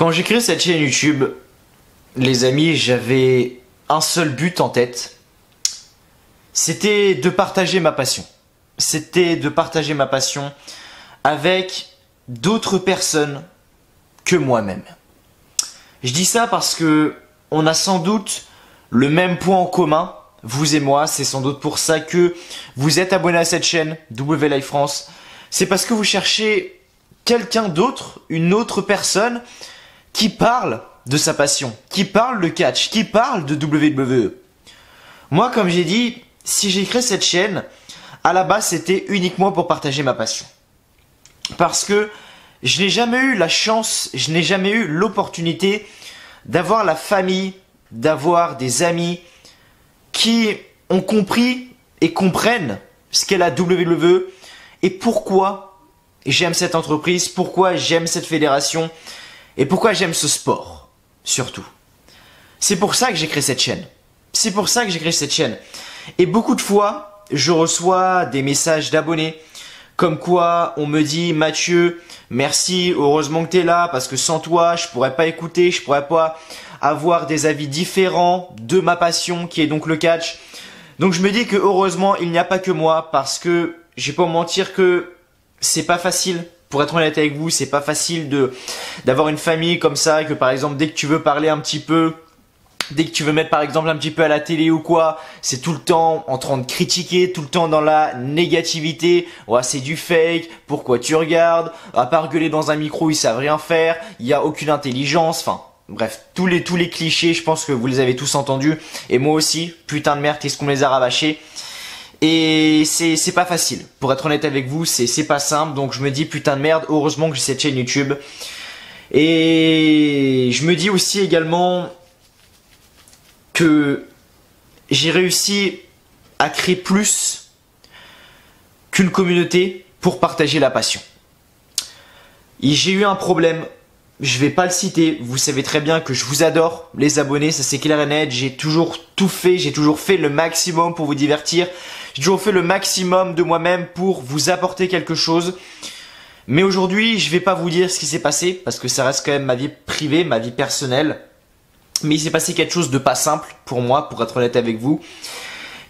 Quand j'ai créé cette chaîne YouTube, les amis, j'avais un seul but en tête. C'était de partager ma passion. C'était de partager ma passion avec d'autres personnes que moi-même. Je dis ça parce que on a sans doute le même point en commun, vous et moi. C'est sans doute pour ça que vous êtes abonné à cette chaîne, W-Live France. C'est parce que vous cherchez quelqu'un d'autre, une autre personne qui parle de sa passion, qui parle de catch, qui parle de WWE. Moi, comme j'ai dit, si j'ai créé cette chaîne, à la base, c'était uniquement pour partager ma passion. Parce que je n'ai jamais eu la chance, je n'ai jamais eu l'opportunité d'avoir la famille, d'avoir des amis qui ont compris et comprennent ce qu'est la WWE et pourquoi j'aime cette entreprise, pourquoi j'aime cette fédération et pourquoi j'aime ce sport, surtout. C'est pour ça que j'ai créé cette chaîne. C'est pour ça que j'ai créé cette chaîne. Et beaucoup de fois, je reçois des messages d'abonnés comme quoi on me dit « Mathieu, merci, heureusement que tu es là parce que sans toi, je pourrais pas écouter, je pourrais pas avoir des avis différents de ma passion qui est donc le catch. » Donc je me dis que heureusement, il n'y a pas que moi parce que je vais pas vous mentir que c'est pas facile. Pour être honnête avec vous, c'est pas facile d'avoir une famille comme ça, que par exemple, dès que tu veux parler un petit peu, dès que tu veux mettre par exemple un petit peu à la télé ou quoi, c'est tout le temps en train de critiquer, tout le temps dans la négativité. Ouais, c'est du fake, pourquoi tu regardes? À part gueuler dans un micro, ils savent rien faire, il n'y a aucune intelligence, enfin... Bref, tous les clichés, je pense que vous les avez tous entendus. Et moi aussi, putain de merde, qu'est-ce qu'on les a rabâchés. Et c'est pas facile. Pour être honnête avec vous, c'est pas simple. Donc je me dis putain de merde, heureusement que j'ai cette chaîne YouTube. Et je me dis aussi également que j'ai réussi à créer plus qu'une communauté pour partager la passion. Et j'ai eu un problème. Je vais pas le citer, vous savez très bien que je vous adore, les abonnés, ça c'est clair et net, j'ai toujours tout fait, j'ai toujours fait le maximum pour vous divertir, j'ai toujours fait le maximum de moi-même pour vous apporter quelque chose. Mais aujourd'hui, je vais pas vous dire ce qui s'est passé, parce que ça reste quand même ma vie privée, ma vie personnelle. Mais il s'est passé quelque chose de pas simple pour moi, pour être honnête avec vous.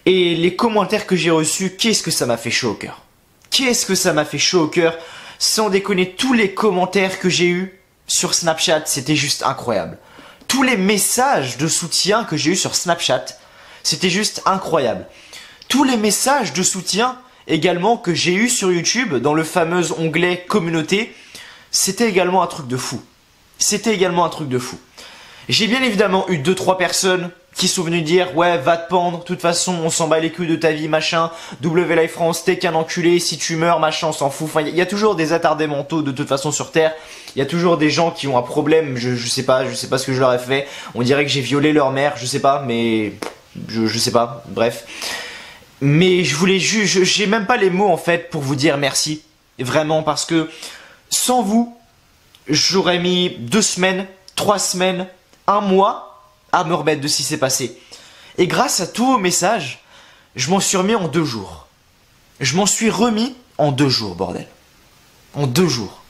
Et les commentaires que j'ai reçus, qu'est-ce que ça m'a fait chaud au cœur. Qu'est-ce que ça m'a fait chaud au cœur, sans déconner, tous les commentaires que j'ai eus sur Snapchat, c'était juste incroyable. Tous les messages de soutien que j'ai eu sur Snapchat, c'était juste incroyable. Tous les messages de soutien également que j'ai eu sur YouTube, dans le fameux onglet communauté, c'était également un truc de fou. C'était également un truc de fou. J'ai bien évidemment eu 2-3 personnes qui sont venues dire « Ouais, va te pendre, de toute façon, on s'en bat les couilles de ta vie, machin. W-Live France, t'es qu'un enculé, si tu meurs, machin, on s'en fout. » Enfin, il y a toujours des attardés mentaux de toute façon sur Terre. Il y a toujours des gens qui ont un problème, je sais pas ce que je leur ai fait. On dirait que j'ai violé leur mère, je sais pas, mais... Je sais pas, bref. Mais je voulais juste... J'ai même pas les mots, en fait, pour vous dire merci. Vraiment, parce que sans vous, j'aurais mis 2 semaines, 3 semaines, 1 mois à me remettre de ce qui s'est passé. Et grâce à tous vos messages, je m'en suis remis en 2 jours. Je m'en suis remis en 2 jours, bordel. En 2 jours.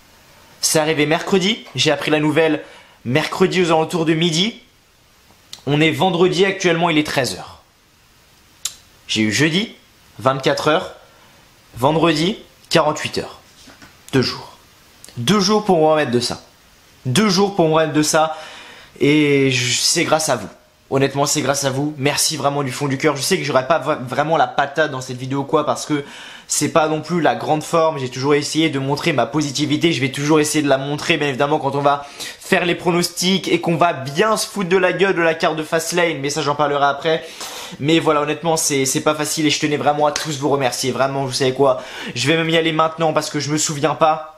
C'est arrivé mercredi, j'ai appris la nouvelle mercredi aux alentours de midi. On est vendredi actuellement, il est 13 h. J'ai eu jeudi, 24 h. Vendredi, 48 h. 2 jours. 2 jours pour me remettre de ça. 2 jours pour me remettre de ça. Et c'est grâce à vous. Honnêtement, c'est grâce à vous. Merci vraiment du fond du cœur. Je sais que j'aurais pas vraiment la patate dans cette vidéo quoi parce que c'est pas non plus la grande forme. J'ai toujours essayé de montrer ma positivité. Je vais toujours essayer de la montrer bien évidemment quand on va faire les pronostics et qu'on va bien se foutre de la gueule de la carte de Fastlane. Mais ça j'en parlerai après. Mais voilà, honnêtement c'est pas facile et je tenais vraiment à tous vous remercier. Vraiment, vous savez quoi, je vais même y aller maintenant parce que je me souviens pas.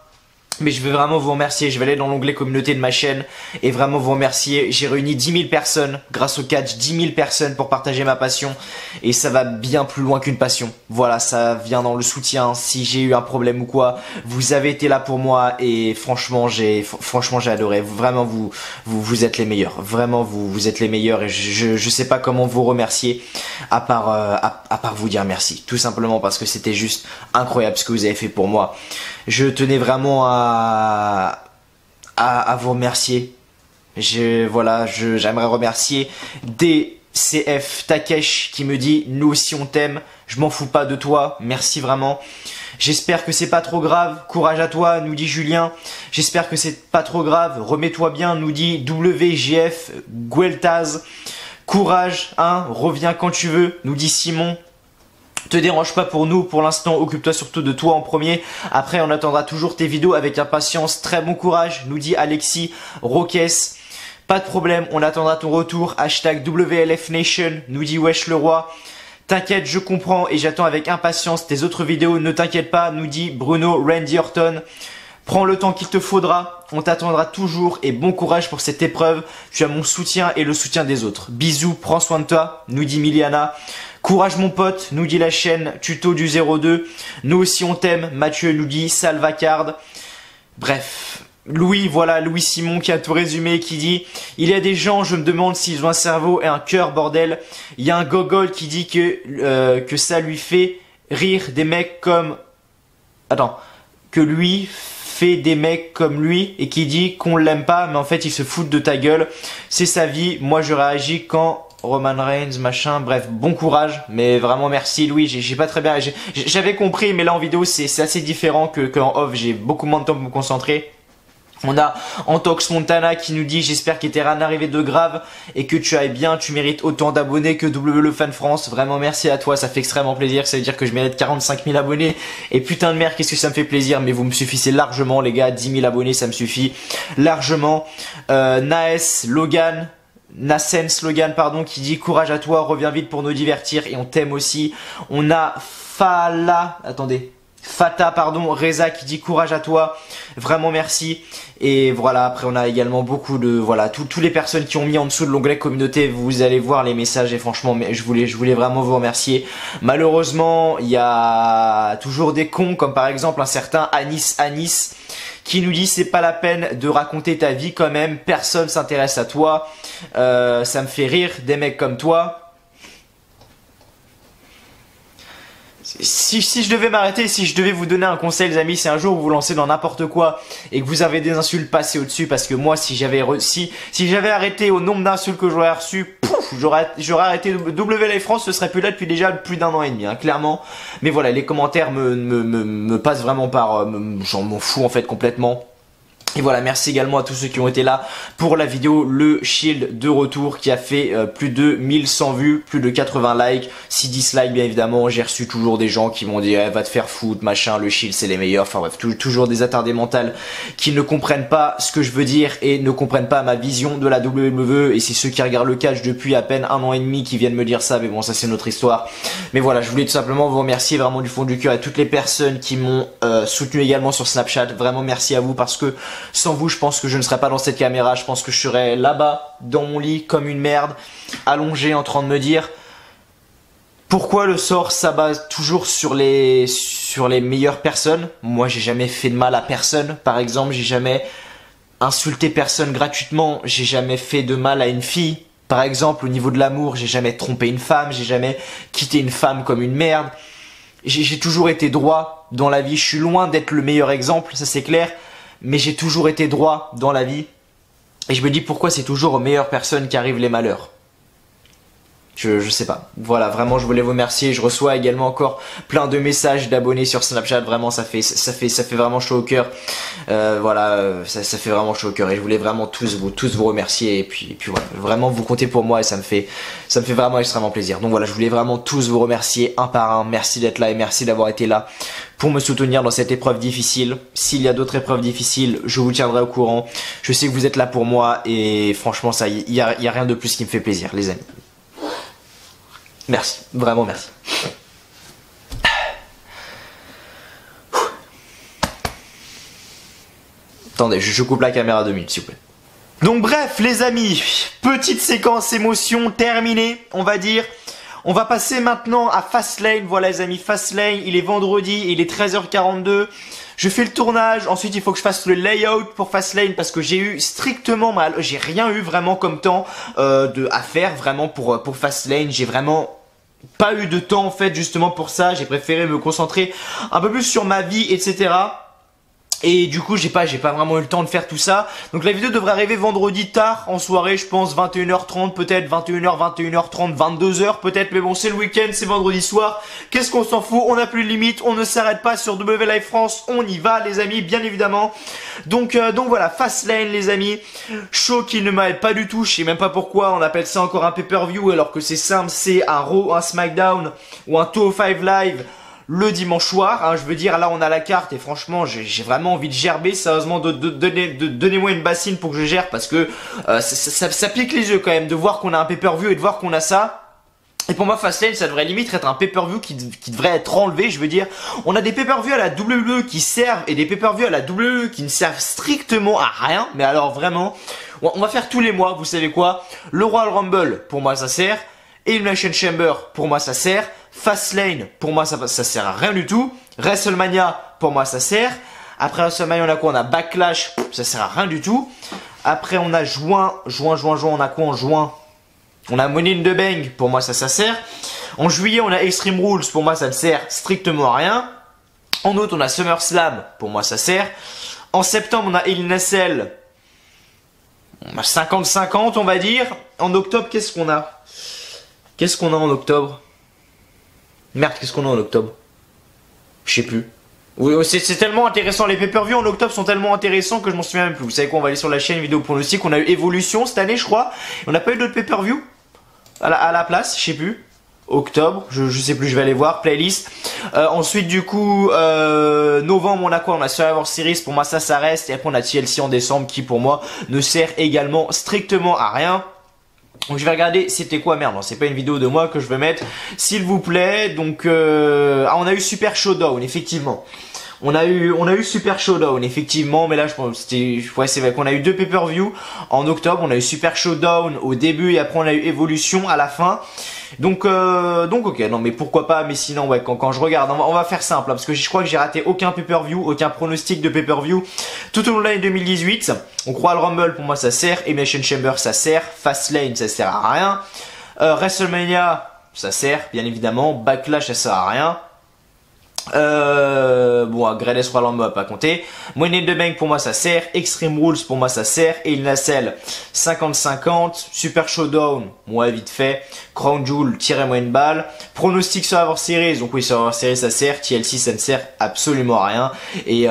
Mais je veux vraiment vous remercier, je vais aller dans l'onglet communauté de ma chaîne et vraiment vous remercier. J'ai réuni 10 000 personnes grâce au catch, 10 000 personnes pour partager ma passion et ça va bien plus loin qu'une passion. Voilà, ça vient dans le soutien. Si j'ai eu un problème ou quoi, vous avez été là pour moi et franchement j'ai adoré. Vraiment vous êtes les meilleurs. Vraiment vous êtes les meilleurs et je sais pas comment vous remercier à part vous dire merci. Tout simplement parce que c'était juste incroyable ce que vous avez fait pour moi. Je tenais vraiment à vous remercier Voilà, j'aimerais remercier DCF Takesh qui me dit nous aussi on t'aime, je m'en fous pas de toi, merci vraiment. J'espère que c'est pas trop grave, courage à toi, nous dit Julien. J'espère que c'est pas trop grave, remets-toi bien, nous dit WGF Gueltaz. Courage, hein, reviens quand tu veux, nous dit Simon. Te dérange pas pour nous, pour l'instant, occupe-toi surtout de toi en premier. Après, on attendra toujours tes vidéos avec impatience. Très bon courage, nous dit Alexis Roques. Pas de problème, on attendra ton retour. Hashtag WLF Nation, nous dit Wesh le Roi. T'inquiète, je comprends et j'attends avec impatience tes autres vidéos. Ne t'inquiète pas, nous dit Bruno Randy Horton. Prends le temps qu'il te faudra, on t'attendra toujours et bon courage pour cette épreuve. Tu as mon soutien et le soutien des autres. Bisous, prends soin de toi, nous dit Miliana. Courage mon pote, nous dit la chaîne Tuto du 02. Nous aussi on t'aime, Mathieu nous dit Salvacard. Bref, Louis Simon qui a tout résumé, qui dit il y a des gens, je me demande s'ils ont un cerveau et un cœur, bordel. Il y a un gogol qui dit que ça lui fait rire des mecs comme... Attends, que lui fait des mecs comme lui et qui dit qu'on l'aime pas mais en fait il se fout de ta gueule. C'est sa vie, moi je réagis quand Roman Reigns machin, bref, bon courage, mais vraiment merci Louis, j'ai pas très bien, j'avais compris mais là en vidéo c'est assez différent que en off, j'ai beaucoup moins de temps pour me concentrer. On a Antox Montana qui nous dit j'espère qu'il t'est rien arrivé de grave et que tu ailles bien, tu mérites autant d'abonnés que WL Fan France, vraiment merci à toi, ça fait extrêmement plaisir, ça veut dire que je mérite 45 000 abonnés et putain de merde qu'est-ce que ça me fait plaisir, mais vous me suffisez largement les gars, 10 000 abonnés ça me suffit largement. Naes Logan pardon qui dit courage à toi, reviens vite pour nous divertir et on t'aime aussi. On a Fata pardon, Reza qui dit courage à toi, vraiment merci. Et voilà, après on a également beaucoup de, voilà, toutes les personnes qui ont mis en dessous de l'onglet communauté, vous allez voir les messages et franchement, je voulais vraiment vous remercier. Malheureusement, il y a toujours des cons comme par exemple un certain Anis qui nous dit c'est pas la peine de raconter ta vie quand même, personne s'intéresse à toi, ça me fait rire des mecs comme toi. Si je devais m'arrêter, si je devais vous donner un conseil les amis, c'est un jour où vous lancez dans n'importe quoi et que vous avez des insultes passées au-dessus, parce que moi si j'avais arrêté au nombre d'insultes que j'aurais reçu, j'aurais arrêté WLF France, ce serait plus là depuis déjà plus d'un an et demi, hein, clairement. Mais voilà, les commentaires me passent vraiment par, j'en m'en fous en fait complètement. Et voilà, merci également à tous ceux qui ont été là pour la vidéo Le Shield de retour qui a fait plus de 1100 vues, plus de 80 likes, 6 dislikes bien évidemment. J'ai reçu toujours des gens qui m'ont dit va te faire foutre, machin, le Shield c'est les meilleurs. Enfin bref, toujours des attardés mentales qui ne comprennent pas ce que je veux dire et ne comprennent pas ma vision de la WWE. Et c'est ceux qui regardent le catch depuis à peine un an et demi qui viennent me dire ça, mais bon ça c'est notre histoire. Mais voilà, je voulais tout simplement vous remercier vraiment du fond du cœur et toutes les personnes qui m'ont soutenu également sur Snapchat. Vraiment merci à vous parce que sans vous, je pense que je ne serais pas dans cette caméra. Je pense que je serais là-bas, dans mon lit, comme une merde, allongé, en train de me dire pourquoi le sort s'abat toujours sur les meilleures personnes. Moi, j'ai jamais fait de mal à personne. Par exemple, j'ai jamais insulté personne gratuitement. J'ai jamais fait de mal à une fille. Par exemple, au niveau de l'amour, j'ai jamais trompé une femme. J'ai jamais quitté une femme comme une merde. J'ai toujours été droit dans la vie. Je suis loin d'être le meilleur exemple, ça c'est clair. Mais j'ai toujours été droit dans la vie. Et je me dis pourquoi c'est toujours aux meilleures personnes qui arrivent les malheurs. Je sais pas. Voilà, vraiment je voulais vous remercier. Je reçois également encore plein de messages d'abonnés sur Snapchat. Vraiment ça fait vraiment chaud au cœur. Voilà, ça fait vraiment chaud au cœur. Et je voulais vraiment tous vous remercier. Et puis voilà, vraiment vous comptez pour moi et ça me fait vraiment extrêmement plaisir. Donc voilà, je voulais vraiment tous vous remercier un par un. Merci d'être là et merci d'avoir été là pour me soutenir dans cette épreuve difficile. S'il y a d'autres épreuves difficiles, je vous tiendrai au courant. Je sais que vous êtes là pour moi et franchement ça, il y a rien de plus qui me fait plaisir, les amis. Merci, vraiment merci. Attendez, je coupe la caméra 2 minutes s'il vous plaît. Donc bref les amis, petite séquence émotion terminée, on va dire. On va passer maintenant à Fastlane. Voilà les amis, Fastlane, il est vendredi, il est 13h42. Je fais le tournage, ensuite il faut que je fasse le layout pour Fastlane parce que j'ai eu strictement mal, j'ai rien eu vraiment comme temps à faire vraiment pour Fastlane. J'ai vraiment pas eu de temps en fait justement pour ça, j'ai préféré me concentrer un peu plus sur ma vie etc. Et du coup j'ai pas vraiment eu le temps de faire tout ça. Donc la vidéo devrait arriver vendredi tard en soirée, je pense 21h30 peut-être, 21h, 21h30, 22h peut-être. Mais bon, c'est le week-end, c'est vendredi soir. Qu'est-ce qu'on s'en fout, on n'a plus de limite, on ne s'arrête pas sur W Live France, on y va les amis, bien évidemment. Donc voilà, Fastlane les amis. Show qui ne m'aide pas du tout, je sais même pas pourquoi on appelle ça encore un pay-per-view alors que c'est simple, c'est un Raw, un SmackDown ou un 205 Live le dimanche soir, hein, je veux dire, là on a la carte et franchement j'ai vraiment envie de gerber, sérieusement donnez-moi une bassine pour que je gère parce que ça pique les yeux quand même de voir qu'on a un pay-per-view et de voir qu'on a ça. Et pour moi Fastlane ça devrait limite être un pay-per-view qui devrait être enlevé, je veux dire, on a des pay-per-view à la WWE qui servent et des pay-per-view à la WWE qui ne servent strictement à rien, mais alors vraiment, on va faire tous les mois, vous savez quoi, le Royal Rumble pour moi ça sert, Elimination Chamber pour moi ça sert, Fastlane pour moi ça sert à rien du tout, WrestleMania pour moi ça sert, après WrestleMania on a quoi, on a Backlash, ça sert à rien du tout, après on a juin, on a quoi en juin, on a Money in the Bank, pour moi ça sert, en juillet on a Extreme Rules, pour moi ça ne sert strictement à rien, en août on a SummerSlam, pour moi ça sert, en septembre on a Hell in a Cell, on a 50-50 on va dire, en octobre qu'est-ce qu'on a? Qu'est-ce qu'on a en octobre? Merde, qu'est-ce qu'on a en octobre? Je sais plus. Oui, c'est tellement intéressant. Les pay-per-view en octobre sont tellement intéressants que je m'en souviens même plus. Vous savez quoi, on va aller sur la chaîne vidéo pronostic. On a eu Evolution cette année, je crois. On n'a pas eu d'autres pay-per-view à la place, je sais plus. Octobre, je sais plus, je vais aller voir. Playlist. Ensuite, du coup, novembre, on a quoi? On a Survivor Series. Pour moi, ça reste. Et après, on a TLC en décembre qui, pour moi, ne sert également strictement à rien. Donc je vais regarder, c'était quoi, merde, non c'est pas une vidéo de moi que je vais mettre, s'il vous plaît. Donc on a eu Super Showdown, effectivement. On a eu Super Showdown, effectivement, mais là je pense c'était, ouais c'est vrai qu'on a eu deux pay-per-view en octobre. On a eu Super Showdown au début et après on a eu Evolution à la fin. Donc ok, non mais pourquoi pas, mais sinon ouais, quand je regarde, on va faire simple, hein, parce que je crois que j'ai raté aucun pay-per-view, aucun pronostic de pay-per-view tout au long de l'année 2018. On croit le Rumble, pour moi ça sert, Elimination Chamber ça sert, Fastlane ça sert à rien, WrestleMania ça sert bien évidemment, Backlash ça sert à rien. Bon, Greatest Royal Rumble pas compter. Money in the Bank pour moi ça sert, Extreme Rules pour moi ça sert, et il Cell 50-50, Super Showdown, moi vite fait, Crown Jewel, tirez-moi une balle, Pronostic Survivor Series, donc oui Survivor Series ça sert, TLC ça ne sert absolument à rien, et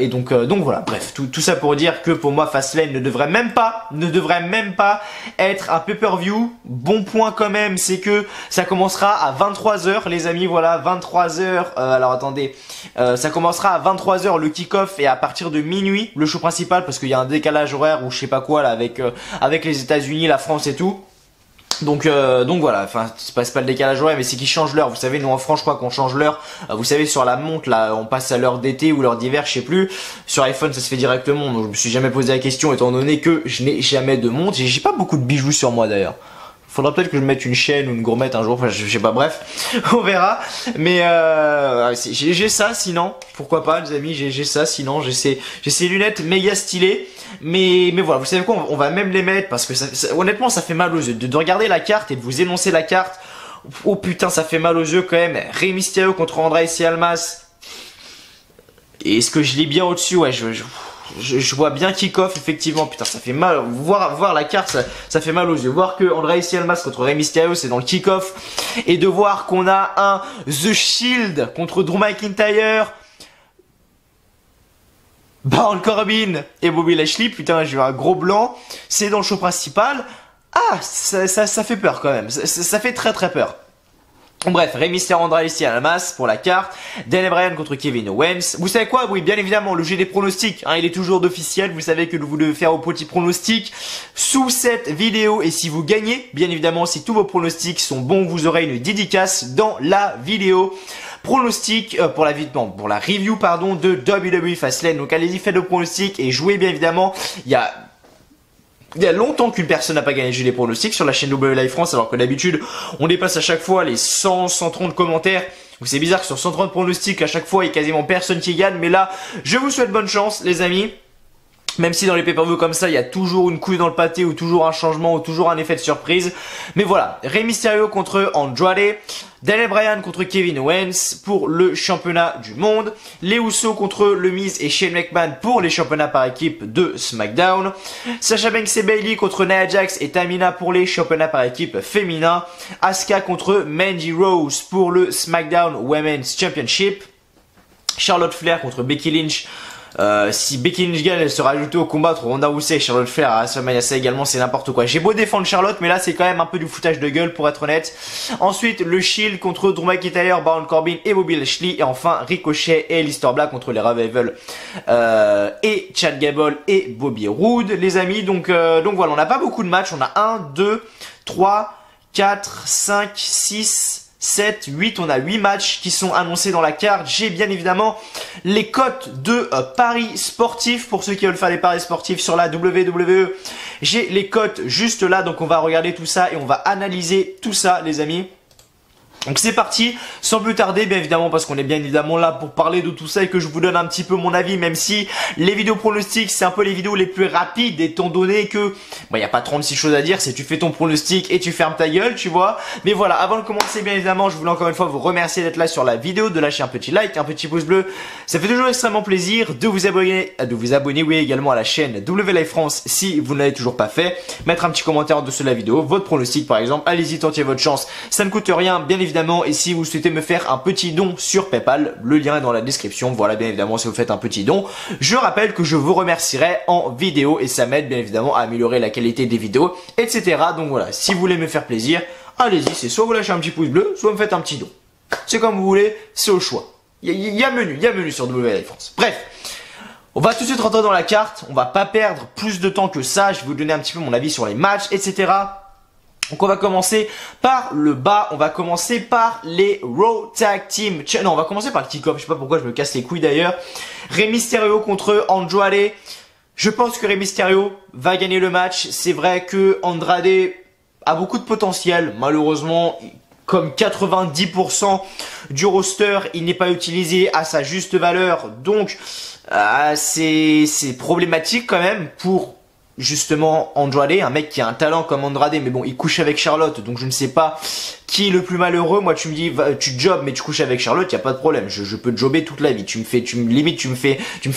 donc voilà, bref, tout ça pour dire que pour moi Fastlane ne devrait même pas être un pay-per-view. Bon point quand même, c'est que ça commencera à 23h les amis, voilà, 23h, alors attendez, ça commencera à 23h le kick-off et à partir de minuit le show principal parce qu'il y a un décalage horaire ou je sais pas quoi là avec les États-Unis, la France et tout. Donc voilà, enfin c'est pas le décalage horaire mais c'est qu'ils changent l'heure. Vous savez, nous en France je crois qu'on change l'heure. Vous savez, sur la montre là on passe à l'heure d'été ou l'heure d'hiver, je sais plus. Sur iPhone ça se fait directement, donc je me suis jamais posé la question étant donné que je n'ai jamais de montre. J'ai pas beaucoup de bijoux sur moi d'ailleurs. Faudra peut-être que je mette une chaîne ou une gourmette un jour, enfin je sais pas, bref, on verra. Mais j'ai ça sinon, pourquoi pas les amis, j'ai ça sinon, j'ai ces lunettes méga stylées. Mais voilà, vous savez quoi, on va même les mettre parce que honnêtement ça fait mal aux yeux. De regarder la carte et de vous énoncer la carte, oh putain ça fait mal aux yeux quand même. Rey Mysterio contre Andrade Almas. Et est-ce que je l'ai bien au-dessus? Ouais, je vois bien kick-off, effectivement, putain ça fait mal, voir la carte ça fait mal aux yeux, voir que Andrade Almas contre Rey Mysterio c'est dans le kick-off, et de voir qu'on a un The Shield contre Drew McIntyre, Baron Corbin et Bobby Lashley, putain j'ai eu un gros blanc, c'est dans le show principal, ah ça fait peur quand même, ça fait très peur. Bref, Rey Mysterio, Andrade Almas pour la carte, Daniel Bryan contre Kevin Owens. Vous savez quoi? Oui, bien évidemment, le jeu des pronostics, hein, il est toujours d'officiel. Vous savez que vous devez faire vos petits pronostics sous cette vidéo. Et si vous gagnez, bien évidemment, si tous vos pronostics sont bons, vous aurez une dédicace dans la vidéo. Pronostic pour la review pardon de WWE Fastlane. Donc allez-y, faites le pronostic et jouez bien évidemment. Il y a longtemps qu'une personne n'a pas gagné le jeu des pronostics sur la chaîne W Live France, alors que d'habitude on dépasse à chaque fois les 130 commentaires. Donc c'est bizarre que sur 130 pronostics à chaque fois il y a quasiment personne qui gagne, mais là je vous souhaite bonne chance les amis. Même si dans les pay-per-view comme ça, il y a toujours une couille dans le pâté ou toujours un changement ou toujours un effet de surprise. Mais voilà, Rey Mysterio contre Andrade, Daniel Bryan contre Kevin Owens pour le championnat du monde, les Usos contre le Miz et Shane McMahon pour les championnats par équipe de SmackDown, Sasha Banks et Bayley contre Nia Jax et Tamina pour les championnats par équipe féminin, Asuka contre Mandy Rose pour le SmackDown Women's Championship, Charlotte Flair contre Becky Lynch. Si Becky Lynch gagne, elle sera ajoutée au combat entre Ronda Rousey et Charlotte Flair à WrestleMania. Ça également, c'est n'importe quoi. J'ai beau défendre Charlotte, mais là c'est quand même un peu du foutage de gueule pour être honnête. Ensuite, le Shield contre Drew McIntyre, Baron Corbin et Bobby Lashley. Et enfin, Ricochet et Aleister Black contre les Revival et Chad Gable et Bobby Roode, les amis. Donc voilà, on n'a pas beaucoup de matchs. On a 1, 2, 3, 4, 5, 6... 7, 8, on a 8 matchs qui sont annoncés dans la carte. J'ai bien évidemment les cotes de paris sportifs pour ceux qui veulent faire des paris sportifs sur la WWE. J'ai les cotes juste là, donc on va regarder tout ça et on va analyser tout ça, les amis. Donc c'est parti, sans plus tarder bien évidemment, parce qu'on est bien évidemment là pour parler de tout ça et que je vous donne un petit peu mon avis, même si les vidéos pronostics c'est un peu les vidéos les plus rapides, étant donné que il n'y a pas 36 choses à dire, c'est tu fais ton pronostic et tu fermes ta gueule, tu vois. Mais voilà, avant de commencer bien évidemment, je voulais encore une fois vous remercier d'être là sur la vidéo, de lâcher un petit like, un petit pouce bleu, ça fait toujours extrêmement plaisir, de vous abonner oui également à la chaîne WLive France si vous ne l'avez toujours pas fait, mettre un petit commentaire en dessous de la vidéo, votre pronostic par exemple, allez-y tentez votre chance, ça ne coûte rien bien évidemment. Et si vous souhaitez me faire un petit don sur PayPal, le lien est dans la description. Voilà, bien évidemment, si vous faites un petit don, je rappelle que je vous remercierai en vidéo et ça m'aide bien évidemment à améliorer la qualité des vidéos, etc. Donc voilà, si vous voulez me faire plaisir, allez-y, c'est soit vous lâchez un petit pouce bleu, soit vous me faites un petit don. C'est comme vous voulez, c'est au choix. Il y a menu sur WLive France. Bref. On va tout de suite rentrer dans la carte, on va pas perdre plus de temps que ça, je vais vous donner un petit peu mon avis sur les matchs, etc. Donc on va commencer par le bas, on va commencer par les Raw Tag Team. Non, on va commencer par le kick-off, je sais pas pourquoi je me casse les couilles d'ailleurs. Rey Mysterio contre Andrade. Je pense que Rey Mysterio va gagner le match. C'est vrai que Andrade a beaucoup de potentiel. Malheureusement, comme 90% du roster, il n'est pas utilisé à sa juste valeur. Donc c'est problématique quand même pour justement Andrade, un mec qui a un talent comme Andrade, mais bon, il couche avec Charlotte, donc je ne sais pas qui est le plus malheureux. Moi, tu me dis, tu jobs, mais tu couches avec Charlotte, y a pas de problème. Je peux jobber toute la vie. Tu me fais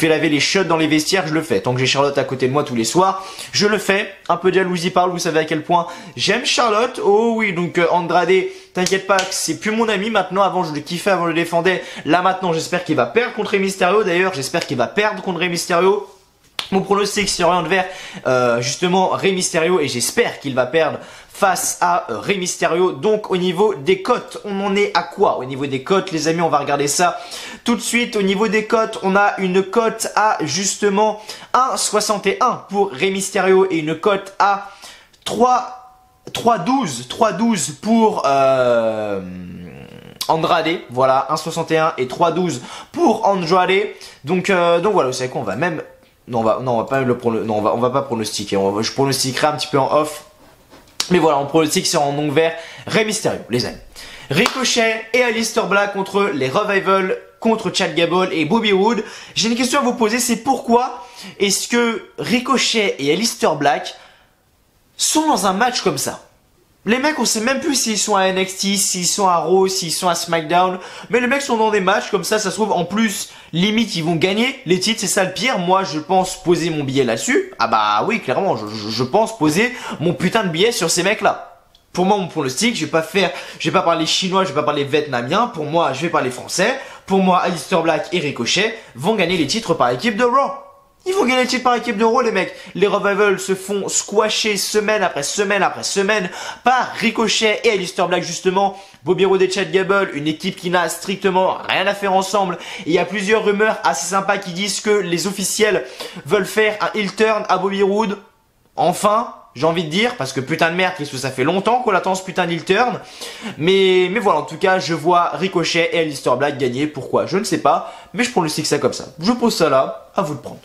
laver les shots dans les vestiaires, je le fais. Tant que j'ai Charlotte à côté de moi tous les soirs, je le fais. Un peu de jalousie parle, vous savez à quel point j'aime Charlotte. Oh oui, donc Andrade, t'inquiète pas, c'est plus mon ami maintenant. Avant, je le kiffais, avant, je le défendais. Là, maintenant, j'espère qu'il va perdre contre Rey Mysterio. D'ailleurs, j'espère qu'il va perdre contre Rey Mysterio. Mon pronostic s'oriente vers justement Rey Mysterio et j'espère qu'il va perdre face à Rey Mysterio. Donc au niveau des cotes, on en est à quoi? Au niveau des cotes, les amis, on va regarder ça tout de suite. Au niveau des cotes, on a une cote à justement 1,61 pour Rey Mysterio et une cote à 3,12 pour Andrade, voilà, 1,61 et 3,12 pour Andrade. Donc voilà, vous savez quoi, on va même... Non, on va pas pronostiquer. Je pronostiquerai un petit peu en off. Mais voilà, on pronostique sur en nom vert Rey Mysterio, les amis. Ricochet et Aleister Black contre les Revival, contre Chad Gable et Bobby Roode. J'ai une question à vous poser, c'est pourquoi est-ce que Ricochet et Aleister Black sont dans un match comme ça? Les mecs, on sait même plus s'ils sont à NXT, s'ils sont à Raw, s'ils sont à SmackDown. Mais les mecs sont dans des matchs comme ça se trouve, en plus, limite, ils vont gagner les titres, c'est ça le pire. Moi, je pense poser mon billet là-dessus. Ah bah oui, clairement, je pense poser mon putain de billet sur ces mecs-là. Pour moi, mon pronostic, je vais pas parler chinois, je vais pas parler vietnamien. Pour moi, je vais parler français. Pour moi, Aleister Black et Ricochet vont gagner les titres par équipe de Raw. Ils vont gagner le titre par équipe de Raw, les mecs. Les Revival se font squasher semaine après semaine après semaine par Ricochet et Aleister Black, justement. Bobby Roode et Chad Gable, une équipe qui n'a strictement rien à faire ensemble. Et il y a plusieurs rumeurs assez sympas qui disent que les officiels veulent faire un heel turn à Bobby Roode. Enfin, j'ai envie de dire, parce que putain de merde, parce que ça fait longtemps qu'on attend ce putain d'heel turn. Mais voilà, en tout cas, je vois Ricochet et Aleister Black gagner. Pourquoi? Je ne sais pas, mais je pronostique ça comme ça. Je pose ça là, à vous de prendre.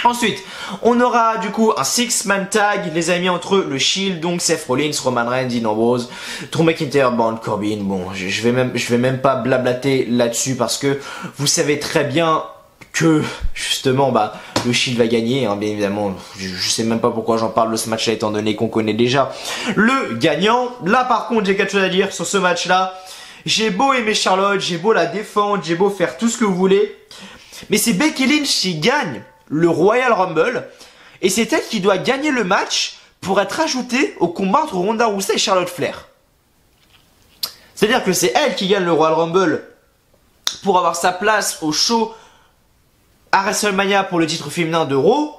Ensuite, on aura du coup un 6-man tag, les amis, entre le Shield, donc Seth Rollins, Roman Reigns, Dean Ambrose, Drew McIntyre, Baron Corbin. Bon, je vais même pas blablater là-dessus parce que vous savez très bien que justement le Shield va gagner, hein, bien évidemment. Je sais même pas pourquoi j'en parle de ce match là étant donné qu'on connaît déjà le gagnant. Là par contre j'ai quelque chose à dire sur ce match là. J'ai beau aimer Charlotte, j'ai beau la défendre, j'ai beau faire tout ce que vous voulez, mais c'est Becky Lynch qui gagne le Royal Rumble et c'est elle qui doit gagner le match pour être ajoutée au combat entre Ronda Rousey et Charlotte Flair. C'est-à-dire que c'est elle qui gagne le Royal Rumble pour avoir sa place au show à WrestleMania pour le titre féminin de Raw,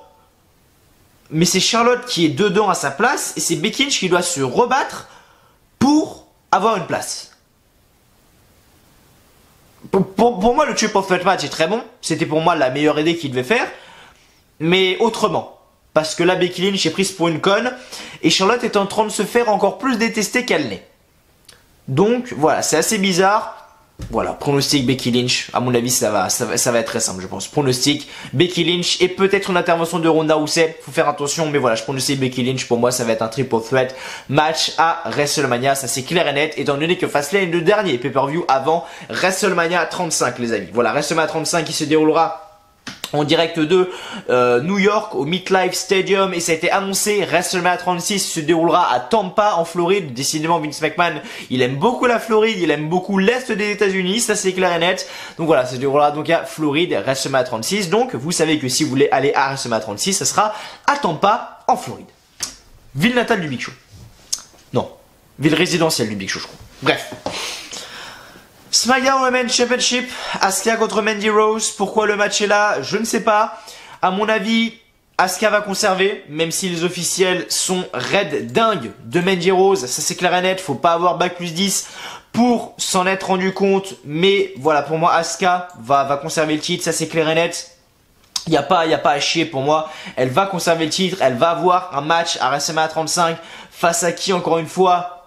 mais c'est Charlotte qui est dedans à sa place et c'est Becky Lynch qui doit se rebattre pour avoir une place. Pour moi le Triple Threat match est très bon, c'était pour moi la meilleure idée qu'il devait faire, mais autrement. Parce que là Becky Lynch est prise pour une conne et Charlotte est en train de se faire encore plus détester qu'elle n'est. Donc voilà, c'est assez bizarre. Voilà, pronostic Becky Lynch, à mon avis ça va être très simple je pense. Pronostic Becky Lynch et peut-être une intervention de Ronda Rousey, faut faire attention, mais voilà, je pronostic Becky Lynch, pour moi ça va être un triple threat match à WrestleMania, ça c'est clair et net, étant donné que Fastlane est le dernier pay-per-view avant WrestleMania 35 les amis. Voilà, WrestleMania 35 qui se déroulera en direct de New York au MetLife Stadium et ça a été annoncé. WrestleMania 36 se déroulera à Tampa en Floride. Décidément Vince McMahon il aime beaucoup la Floride, il aime beaucoup l'Est des États-Unis, ça c'est clair et net. Donc voilà, ça se déroulera donc à Floride, WrestleMania 36. Donc vous savez que si vous voulez aller à WrestleMania 36, ça sera à Tampa en Floride. Ville natale du Big Show. Non, ville résidentielle du Big Show je crois. Bref. SmackDown Women's Championship, Asuka contre Mandy Rose. Pourquoi le match est là? Je ne sais pas. À mon avis, Asuka va conserver, même si les officiels sont raides dingues de Mandy Rose. Ça c'est clair et net, faut pas avoir bac plus 10 pour s'en être rendu compte. Mais voilà, pour moi, Asuka va conserver le titre, ça c'est clair et net. Y a pas à chier pour moi. Elle va conserver le titre, elle va avoir un match à WrestleMania 35 face à qui encore une fois?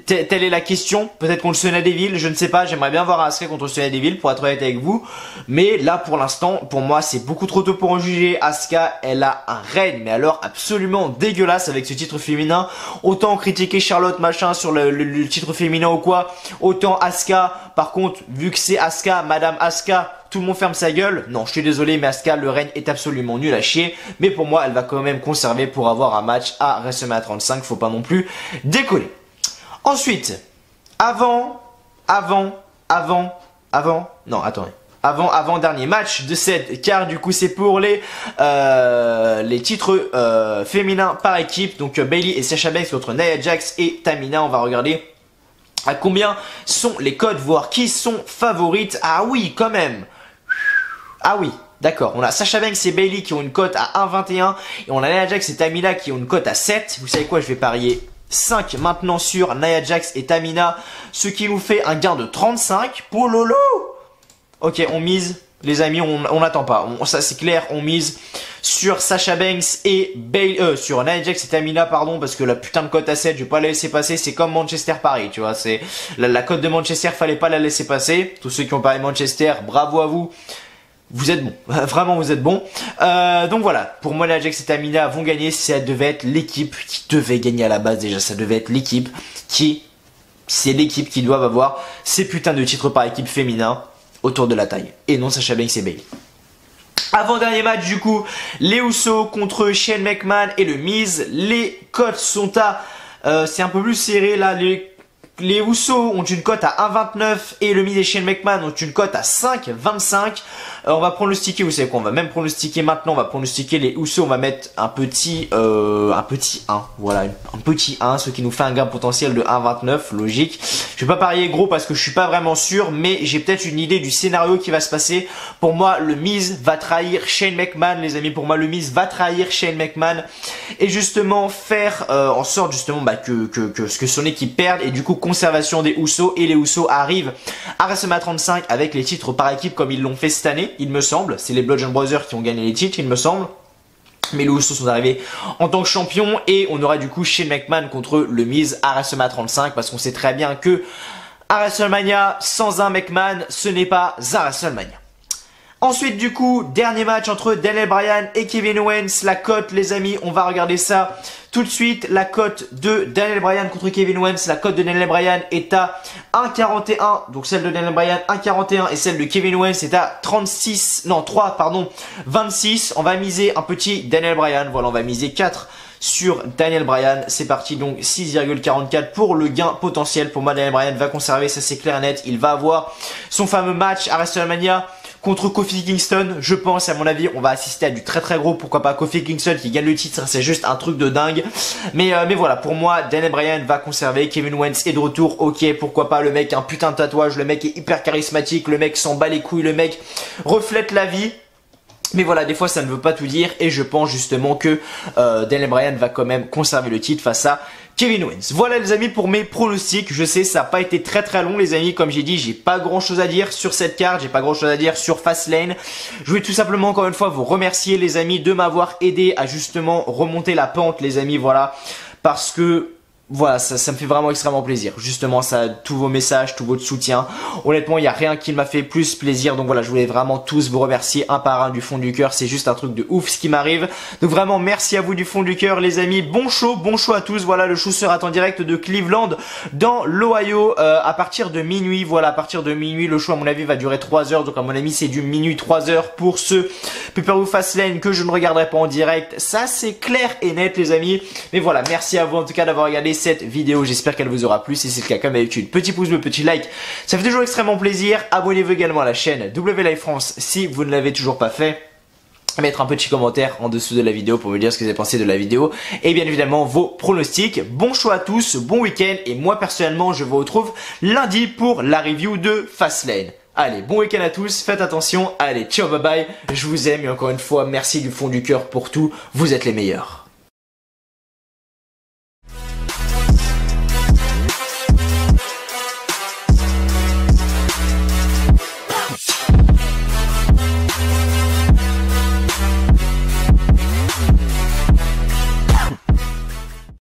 Telle est la question, peut-être contre Sonya Deville, je ne sais pas, j'aimerais bien voir Asuka contre Sonya Deville pour être honnête avec vous, mais là pour l'instant, pour moi c'est beaucoup trop tôt pour en juger. Asuka, elle a un règne, mais alors absolument dégueulasse avec ce titre féminin, autant critiquer Charlotte machin sur le titre féminin ou quoi, autant Asuka, par contre, vu que c'est Asuka, Madame Asuka, tout le monde ferme sa gueule. Non, je suis désolé, mais Asuka, le règne est absolument nul à chier. Mais pour moi, elle va quand même conserver pour avoir un match à WrestleMania 35, faut pas non plus décoller. Ensuite, avant dernier match de cette carte, du coup c'est pour les titres féminins par équipe, donc Bayley et Sasha Banks contre Nia Jax et Tamina. On va regarder à combien sont les codes, voir qui sont favorites. Ah oui, quand même. Ah oui. D'accord, on a Sasha Banks et Bayley qui ont une cote à 1,21 et on a Nia Jax et Tamina qui ont une cote à 7. Vous savez quoi, je vais parier 5 maintenant sur Nia Jax et Tamina, ce qui nous fait un gain de 35 pour Lolo. Ok, on mise, les amis, on n'attend pas, ça c'est clair, on mise sur Sasha Banks et sur Nia Jax et Tamina, pardon, parce que la putain de cote à 7, je vais pas la laisser passer, c'est comme Manchester-Paris, tu vois, c'est la cote de Manchester, fallait pas la laisser passer. Tous ceux qui ont parié Manchester, bravo à vous. Vous êtes bon, vraiment vous êtes bon. Donc voilà, pour moi Nia Jax et Tamina vont gagner, ça devait être l'équipe qui devait gagner à la base déjà, ça devait être l'équipe c'est l'équipe qui doit avoir ces putains de titres par équipe féminin autour de la taille, et non Sasha Banks et Bayley. Avant-dernier match du coup, les Usos contre Shane McMahon et le Miz, les cotes sont à, c'est un peu plus serré là, les Usos ont une cote à 1,29 et le Miz et Shane McMahon ont une cote à 5,25. On va pronostiquer, vous savez quoi, on va même pronostiquer maintenant, on va pronostiquer les Usos, on va mettre un petit 1, voilà, un petit 1, ce qui nous fait un gain potentiel de 1,29, logique. Je vais pas parier gros parce que je suis pas vraiment sûr, mais j'ai peut-être une idée du scénario qui va se passer. Pour moi, le Miz va trahir Shane McMahon, les amis, pour moi, le Miz va trahir Shane McMahon et justement faire en sorte justement que son équipe perde et du coup conservation des Usos, et les Usos arrivent à WrestleMania 35 avec les titres par équipe comme ils l'ont fait cette année, il me semble. C'est les Bludgeon Brothers qui ont gagné les titres, il me semble. Mais les Usos sont arrivés en tant que champions et on aura du coup Shane McMahon contre le Miz à WrestleMania 35 parce qu'on sait très bien que à WrestleMania, sans un McMahon, ce n'est pas à WrestleMania. Ensuite du coup, dernier match entre Daniel Bryan et Kevin Owens. La cote les amis, on va regarder ça tout de suite. La cote de Daniel Bryan contre Kevin Owens. La cote de Daniel Bryan est à 1,41. Donc celle de Daniel Bryan 1,41 et celle de Kevin Owens est à 26. On va miser un petit Daniel Bryan. Voilà, on va miser 4 sur Daniel Bryan. C'est parti, donc 6,44 pour le gain potentiel. Pour moi, Daniel Bryan va conserver, ça c'est clair et net. Il va avoir son fameux match à WrestleMania contre Kofi Kingston. Je pense, à mon avis, on va assister à du très très gros. Pourquoi pas Kofi Kingston qui gagne le titre, c'est juste un truc de dingue. Mais voilà, pour moi, Daniel Bryan va conserver. Kevin Owens est de retour, ok, pourquoi pas. Le mec a un putain de tatouage, le mec est hyper charismatique, le mec s'en bat les couilles, le mec reflète la vie. Mais voilà, des fois ça ne veut pas tout dire et je pense justement que Daniel Bryan va quand même conserver le titre face à Kevin Owens. Voilà les amis pour mes pronostics. Je sais ça n'a pas été très très long les amis. Comme j'ai dit, j'ai pas grand chose à dire sur cette carte. J'ai pas grand chose à dire sur Fastlane. Je voulais tout simplement encore une fois vous remercier les amis de m'avoir aidé à justement remonter la pente les amis. Voilà, parce que voilà, ça me fait vraiment extrêmement plaisir. Justement, ça, tous vos messages, tout votre soutien. Honnêtement, il n'y a rien qui m'a fait plus plaisir. Donc voilà, je voulais vraiment tous vous remercier un par un du fond du cœur. C'est juste un truc de ouf ce qui m'arrive. Donc vraiment, merci à vous du fond du cœur, les amis. Bon show à tous. Voilà, le show sera en direct de Cleveland dans l'Ohio à partir de minuit. Voilà, à partir de minuit, le show à mon avis va durer 3 heures. Donc à mon avis, c'est du minuit 3 heures pour ce Pay-Per-View Fastlane que je ne regarderai pas en direct. Ça, c'est clair et net, les amis. Mais voilà, merci à vous en tout cas d'avoir regardé cette vidéo, j'espère qu'elle vous aura plu. Si c'est le cas, comme d'habitude, petit pouce bleu, petit like, ça fait toujours extrêmement plaisir. Abonnez-vous également à la chaîne WLive France si vous ne l'avez toujours pas fait. Mettre un petit commentaire en dessous de la vidéo pour me dire ce que vous avez pensé de la vidéo et bien évidemment vos pronostics. Bon choix à tous, bon week-end et moi personnellement je vous retrouve lundi pour la review de Fastlane. Allez, bon week-end à tous, faites attention, allez, ciao, bye bye, je vous aime et encore une fois merci du fond du cœur pour tout, vous êtes les meilleurs.